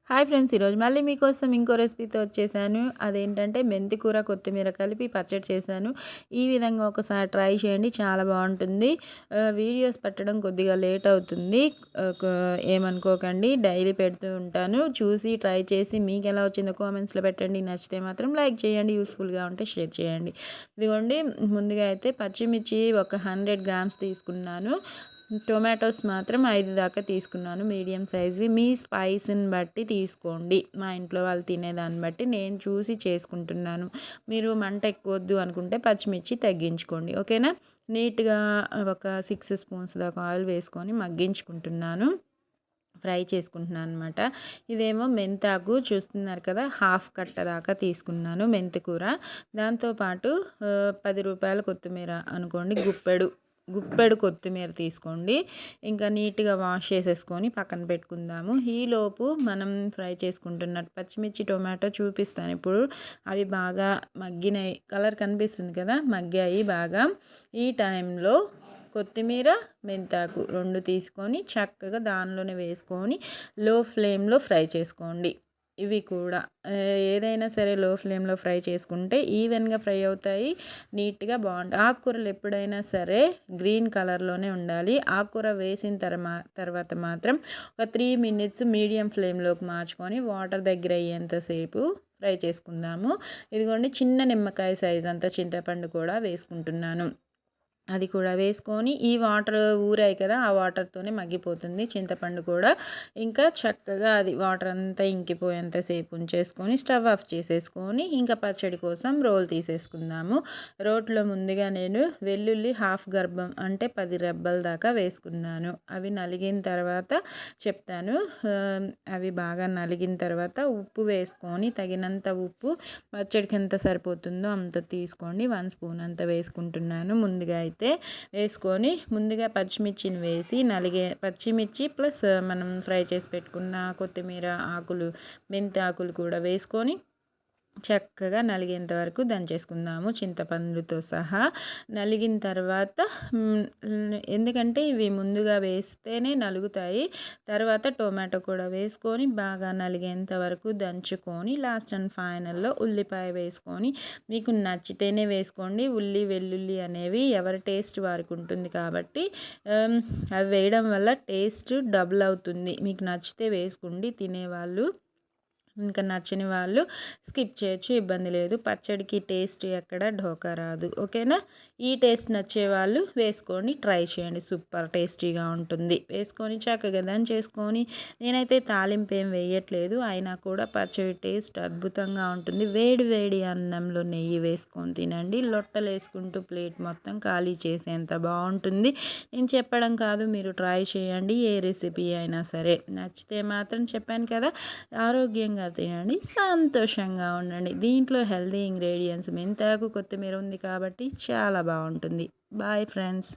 Hi friends, ఈరోజు మళ్ళీ మీకోసం ఇంకో రెసిపీతో వచ్చేసాను. అదేంటంటే మెంతి కూర కొత్తిమీర కలిపి పచ్చడి చేశాను. ఈ విధంగా ఒకసారి ట్రై చేయండి, చాలా బాగుంటుంది. వీడియోస్ పెట్టడం కొద్దిగా లేట్ అవుతుంది, ఏమనుకోకండి. డైలీ పెడుతూ ఉంటాను. చూసి ట్రై చేసి మీకు ఎలా వచ్చిందో కామెంట్స్లో పెట్టండి. నచ్చితే మాత్రం లైక్ చేయండి, యూస్ఫుల్గా ఉంటే షేర్ చేయండి. ఇదిగోండి, ముందుగా అయితే పచ్చిమిర్చి ఒక 100 గ్రామ్స్ తీసుకున్నాను. టొమాటోస్ మాత్రం 5 దాకా తీసుకున్నాను, మీడియం సైజ్వి. మీ స్పైస్ని బట్టి తీసుకోండి. మా ఇంట్లో వాళ్ళు తినేదాన్ని బట్టి నేను చూసి చేసుకుంటున్నాను. మీరు మంట ఎక్కువ వద్దు అనుకుంటే పచ్చిమిర్చి తగ్గించుకోండి, ఓకేనా. నీట్గా ఒక 6 స్పూన్స్ దాకా ఆయిల్ వేసుకొని మగ్గించుకుంటున్నాను, ఫ్రై చేసుకుంటున్నాను అనమాట. ఇదేమో మెంతాకు చూస్తున్నారు కదా, హాఫ్ కట్ట దాకా తీసుకున్నాను మెంతి కూర. దాంతోపాటు 10 రూపాయల కొత్తిమీర అనుకోండి, గుప్పెడు కొత్తిమీర తీసుకోండి. ఇంకా నీట్గా వాష్ చేసేసుకొని పక్కన పెట్టుకుందాము. ఈలోపు మనం ఫ్రై చేసుకుంటున్నట్టు పచ్చిమిర్చి టొమాటో చూపిస్తాను ఇప్పుడు. అవి బాగా మగ్గినాయి, కలర్ కనిపిస్తుంది కదా, మగ్గాయి బాగా. ఈ టైంలో కొత్తిమీర, మెంతాకు 2 తీసుకొని చక్కగా దానిలోనే వేసుకొని లో ఫ్లేమ్లో ఫ్రై చేసుకోండి. ఇవి కూడా ఏదైనా సరే లో ఫ్లేమ్లో ఫ్రై చేసుకుంటే ఈవెన్గా ఫ్రై అవుతాయి, నీట్గా బాగుంటాయి. ఆకుకూరలు ఎప్పుడైనా సరే గ్రీన్ కలర్లోనే ఉండాలి. ఆకుకూర వేసిన తర్వాత మాత్రం ఒక 3 మినిట్స్ మీడియం ఫ్లేమ్లోకి మార్చుకొని వాటర్ దగ్గర అయ్యేంతసేపు ఫ్రై చేసుకుందాము. ఇదిగోండి, చిన్న నిమ్మకాయ సైజ్ అంత చింతపండు కూడా వేసుకుంటున్నాను. అది కూడా వేసుకొని ఈ వాటర్ ఊరాయి కదా, ఆ వాటర్తోనే మగ్గిపోతుంది చింతపండు కూడా. ఇంకా చక్కగా అది వాటర్ అంతా ఇంకిపోయేంతసేపు ఉంచేసుకొని స్టవ్ ఆఫ్ చేసేసుకొని ఇంకా పచ్చడి కోసం రోల్ తీసేసుకుందాము. రోట్లో ముందుగా నేను వెల్లుల్లి హాఫ్ గర్భం అంటే 10 రెబ్బల దాకా వేసుకున్నాను. అవి నలిగిన తర్వాత చెప్తాను. అవి బాగా నలిగిన తర్వాత ఉప్పు వేసుకొని తగినంత ఉప్పు, పచ్చడికి ఎంత సరిపోతుందో అంత తీసుకోండి. 1 స్పూన్ అంత వేసుకుంటున్నాను. ముందుగా అయితే వేసుకొని ముందుగా పచ్చిమిర్చిని వేసి పచ్చిమిర్చి ప్లస్ మనం ఫ్రై చేసి పెట్టుకున్న కొత్తిమీర ఆకులు, మెంతి ఆకులు కూడా వేసుకొని చక్కగా నలిగేంత వరకు దంచేసుకుందాము, చింతపండుతో సహా. నలిగిన తర్వాత ఎందుకంటే ఇవి ముందుగా వేస్తేనే నలుగుతాయి. తర్వాత టొమాటో కూడా వేసుకొని బాగా నలిగేంత వరకు దంచుకొని లాస్ట్ అండ్ ఫైనల్లో ఉల్లిపాయ వేసుకొని మీకు నచ్చితేనే వేసుకోండి. వెల్లుల్లి అనేవి ఎవరి టేస్ట్ వారికి ఉంటుంది కాబట్టి అవి వేయడం వల్ల టేస్ట్ డబుల్ అవుతుంది. మీకు నచ్చితే వేసుకోండి తినేవాళ్ళు, ఇంకా నచ్చని వాళ్ళు స్కిప్ చేయొచ్చు, ఇబ్బంది లేదు. పచ్చడికి టేస్ట్ ఎక్కడ ఢోకా రాదు, ఓకేనా. ఈ టేస్ట్ నచ్చే వాళ్ళు వేసుకొని ట్రై చేయండి, సూపర్ టేస్టీగా ఉంటుంది. వేసుకొని చక్కగా దంచేసుకొని, నేనైతే తాలింపు ఏం వేయట్లేదు, అయినా కూడా పచ్చడి టేస్ట్ అద్భుతంగా ఉంటుంది. వేడి వేడి అన్నంలో నెయ్యి వేసుకొని తినండి, లొట్టలు వేసుకుంటూ ప్లేట్ మొత్తం ఖాళీ చేసేంత బాగుంటుంది. నేను చెప్పడం కాదు, మీరు ట్రై చేయండి. ఏ రెసిపీ అయినా సరే నచ్చితే మాత్రం చెప్పాను కదా, ఆరోగ్యంగా తినండి, సంతోషంగా ఉండండి. దీంట్లో హెల్తీ ఇంగ్రీడియంట్స్ మెంతాకు కొత్తిమీర ఉంది కాబట్టి చాలా బాగుంటుంది. Bye friends.